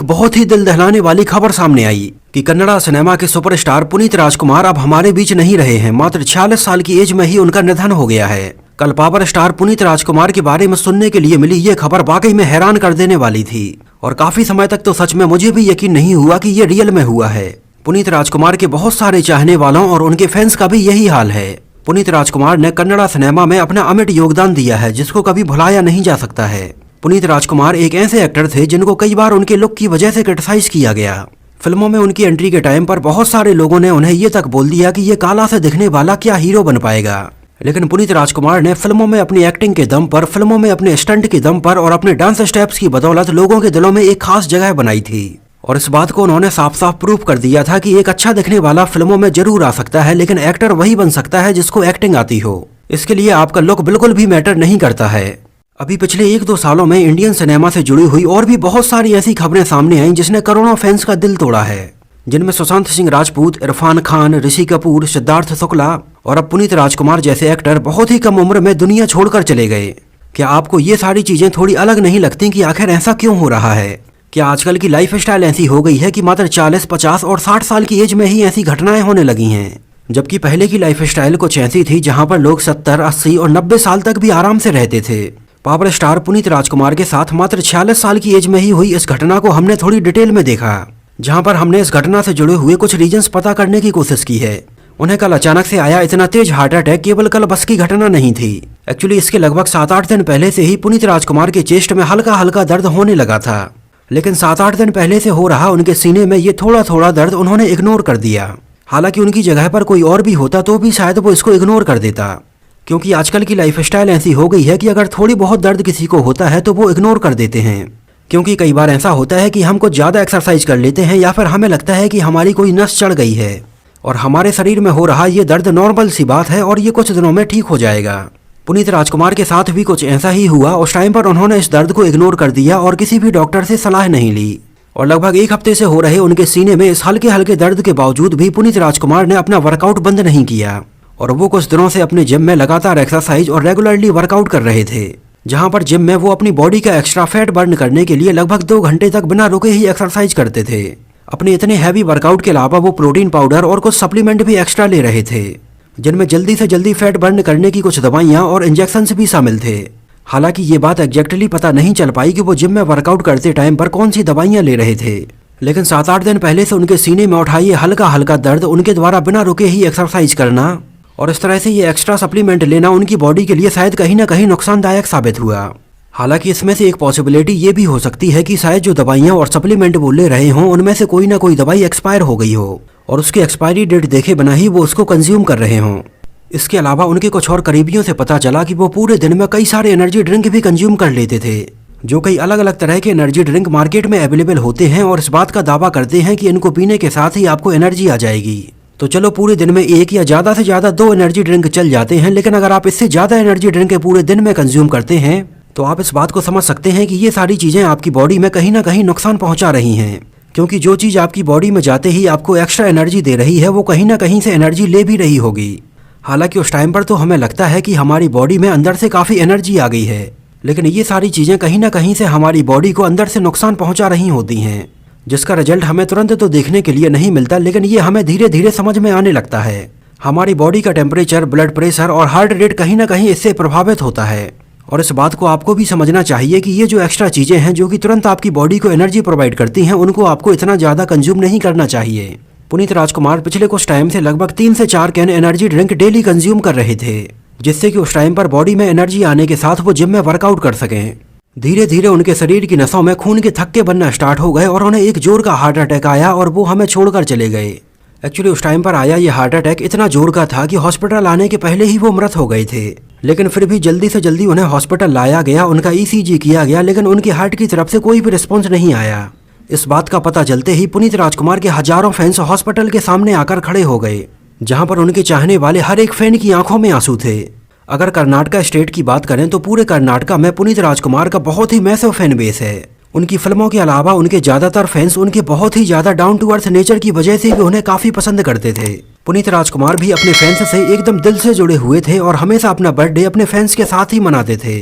बहुत ही दिल दहलाने वाली खबर सामने आई कि कन्नड़ा सिनेमा के सुपरस्टार पुनीत राजकुमार अब हमारे बीच नहीं रहे हैं। मात्र 46 साल की एज में ही उनका निधन हो गया है। कल पावर स्टार पुनीत राजकुमार के बारे में सुनने के लिए मिली ये खबर वाकई में हैरान कर देने वाली थी और काफी समय तक तो सच में मुझे भी यकीन नहीं हुआ कि ये रियल में हुआ है। पुनीत राजकुमार के बहुत सारे चाहने वालों और उनके फैंस का भी यही हाल है। पुनीत राजकुमार ने कन्नड़ा सिनेमा में अपना अमिट योगदान दिया है जिसको कभी भुलाया नहीं जा सकता है। पुनीत राजकुमार एक ऐसे एक्टर थे जिनको कई बार उनके लुक की वजह से क्रिटिसाइज किया गया। फिल्मों में उनकी एंट्री के टाइम पर बहुत सारे लोगों ने उन्हें ये तक बोल दिया कि ये काला से दिखने वाला क्या हीरो बन पाएगा। लेकिन पुनीत राजकुमार ने फिल्मों में अपनी एक्टिंग के दम पर, फिल्मों में अपने स्टंट के दम पर और अपने डांस स्टेप्स की बदौलत लोगों के दिलों में एक खास जगह बनाई थी। और इस बात को उन्होंने साफ साफ प्रूव कर दिया था कि एक अच्छा दिखने वाला फिल्मों में जरूर आ सकता है, लेकिन एक्टर वही बन सकता है जिसको एक्टिंग आती हो। इसके लिए आपका लुक बिल्कुल भी मैटर नहीं करता है। अभी पिछले 1-2 सालों में इंडियन सिनेमा से जुड़ी हुई और भी बहुत सारी ऐसी खबरें सामने आई जिसने करोड़ों फैंस का दिल तोड़ा है, जिनमें सुशांत सिंह राजपूत, इरफान खान, ऋषि कपूर, सिद्धार्थ शुक्ला और अब पुनीत राजकुमार जैसे एक्टर बहुत ही कम उम्र में दुनिया छोड़कर चले गए। क्या आपको ये सारी चीजें थोड़ी अलग नहीं लगती कि आखिर ऐसा क्यों हो रहा है? क्या आजकल की लाइफ स्टाइल ऐसी हो गई है कि मात्र 40, 50 और 60 साल की एज में ही ऐसी घटनाएं होने लगी हैं, जबकि पहले की लाइफ स्टाइल कुछ ऐसी थी जहां पर लोग 70, 80 और 90 साल तक भी आराम से रहते थे। पावर स्टार पुनीत राजकुमार के साथ मात्र 46 साल की एज में ही हुई इस घटना को हमने थोड़ी डिटेल में देखा, जहां पर हमने इस घटना से जुड़े हुए कुछ रीजंस पता करने की कोशिश की है। उन्हें कल अचानक से आया इतना तेज हार्ट अटैक केवल कल बस की घटना नहीं थी। एक्चुअली इसके लगभग 7-8 दिन पहले से ही पुनीत राजकुमार के चेस्ट में हल्का हल्का दर्द होने लगा था, लेकिन 7-8 दिन पहले से हो रहा उनके सीने में ये थोड़ा थोड़ा दर्द उन्होंने इग्नोर कर दिया। हालांकि उनकी जगह पर कोई और भी होता तो भी शायद वो इसको इग्नोर कर देता, क्योंकि आजकल की लाइफ स्टाइल ऐसी हो गई है कि अगर थोड़ी बहुत दर्द किसी को होता है तो वो इग्नोर कर देते हैं। क्योंकि कई बार ऐसा होता है कि हम कुछ ज़्यादा एक्सरसाइज कर लेते हैं या फिर हमें लगता है कि हमारी कोई नस चढ़ गई है और हमारे शरीर में हो रहा ये दर्द नॉर्मल सी बात है और ये कुछ दिनों में ठीक हो जाएगा। पुनीत राजकुमार के साथ भी कुछ ऐसा ही हुआ। उस टाइम पर उन्होंने इस दर्द को इग्नोर कर दिया और किसी भी डॉक्टर से सलाह नहीं ली और लगभग 1 हफ्ते से हो रहे उनके सीने में इस हल्के हल्के दर्द के बावजूद भी पुनीत राजकुमार ने अपना वर्कआउट बंद नहीं किया और वो कुछ दिनों से अपने जिम में लगातार एक्सरसाइज और रेगुलरली वर्कआउट कर रहे थे, जहां पर जिम में वो अपनी बॉडी का एक्स्ट्रा फैट बर्न करने के लिए लगभग 2 घंटे तक बिना रुके ही एक्सरसाइज करते थे। अपने इतने हैवी वर्कआउट के अलावा वो प्रोटीन पाउडर और कुछ सप्लीमेंट भी एक्स्ट्रा ले रहे थे, जिनमें जल्दी से जल्दी फैट बर्न करने की कुछ दवाइयाँ और इंजेक्शन भी शामिल थे। हालांकि ये बात एग्जैक्टली पता नहीं चल पाई कि वो जिम में वर्कआउट करते टाइम पर कौन सी दवाइयाँ ले रहे थे, लेकिन 7-8 दिन पहले से उनके सीने में उठा ये हल्का हल्का दर्द, उनके द्वारा बिना रुके ही एक्सरसाइज करना और इस तरह से ये एक्स्ट्रा सप्लीमेंट लेना उनकी बॉडी के लिए शायद कहीं ना कहीं नुकसानदायक साबित हुआ। हालांकि इसमें से एक पॉसिबिलिटी ये भी हो सकती है कि शायद जो दवाइयाँ और सप्लीमेंट वो ले रहे हों उनमें से कोई ना कोई दवाई एक्सपायर हो गई हो और उसकी एक्सपायरी डेट देखे बिना ही वो उसको कंज्यूम कर रहे हों। इसके अलावा उनके कुछ और करीबियों से पता चला कि वो पूरे दिन में कई सारे एनर्जी ड्रिंक भी कंज्यूम कर लेते थे, जो कई अलग अलग तरह के एनर्जी ड्रिंक मार्केट में अवेलेबल होते हैं और इस बात का दावा करते हैं कि इनको पीने के साथ ही आपको एनर्जी आ जाएगी। तो चलो पूरे दिन में 1 या ज़्यादा से ज़्यादा 2 एनर्जी ड्रिंक चल जाते हैं, लेकिन अगर आप इससे ज़्यादा एनर्जी ड्रिंक पूरे दिन में कंज्यूम करते हैं तो आप इस बात को समझ सकते हैं कि ये सारी चीज़ें आपकी बॉडी में कहीं ना कहीं नुकसान पहुंचा रही हैं, क्योंकि जो चीज़ आपकी बॉडी में जाते ही आपको एक्स्ट्रा एनर्जी दे रही है वो कहीं ना कहीं से एनर्जी ले भी रही होगी। हालांकि उस टाइम पर तो हमें लगता है कि हमारी बॉडी में अंदर से काफ़ी एनर्जी आ गई है, लेकिन ये सारी चीज़ें कहीं ना कहीं से हमारी बॉडी को अंदर से नुकसान पहुंचा रही होती हैं, जिसका रिजल्ट हमें तुरंत तो देखने के लिए नहीं मिलता, लेकिन ये हमें धीरे धीरे समझ में आने लगता है। हमारी बॉडी का टेम्परेचर, ब्लड प्रेशर और हार्ट रेट कहीं ना कहीं इससे प्रभावित होता है और इस बात को आपको भी समझना चाहिए कि ये जो एक्स्ट्रा चीज़ें हैं जो कि तुरंत आपकी बॉडी को एनर्जी प्रोवाइड करती हैं, उनको आपको इतना ज़्यादा कंज्यूम नहीं करना चाहिए। पुनीत राजकुमार पिछले कुछ टाइम से लगभग 3 से 4 can energy drink daily consume कर रहे थे, जिससे कि उस टाइम पर बॉडी में एनर्जी आने के साथ वो जिम में वर्कआउट कर सकें। धीरे धीरे उनके शरीर की नसों में खून के थक्के बनना स्टार्ट हो गए और उन्हें एक जोर का हार्ट अटैक आया और वो हमें छोड़कर चले गए। एक्चुअली उस टाइम पर आया ये हार्ट अटैक इतना जोर का था कि हॉस्पिटल आने के पहले ही वो मृत हो गए थे, लेकिन फिर भी जल्दी से जल्दी उन्हें हॉस्पिटल लाया गया, उनका ECG किया गया, लेकिन उनकी हार्ट की तरफ से कोई भी रिस्पॉन्स नहीं आया। इस बात का पता चलते ही पुनीत राजकुमार के हजारों फैंस हॉस्पिटल के सामने आकर खड़े हो गए, जहां पर उनके चाहने वाले हर एक फैन की आंखों में आंसू थे। अगर कर्नाटका स्टेट की बात करें तो पूरे कर्नाटका में पुनीत राजकुमार का बहुत ही मैसिव फैन बेस है। उनकी फिल्मों के अलावा उनके ज्यादातर फैंस उनके बहुत ही ज्यादा डाउन टू अर्थ नेचर की वजह से भी उन्हें काफी पसंद करते थे। पुनीत राजकुमार भी अपने फैंस से एकदम दिल से जुड़े हुए थे और हमेशा अपना बर्थडे अपने फैंस के साथ ही मनाते थे।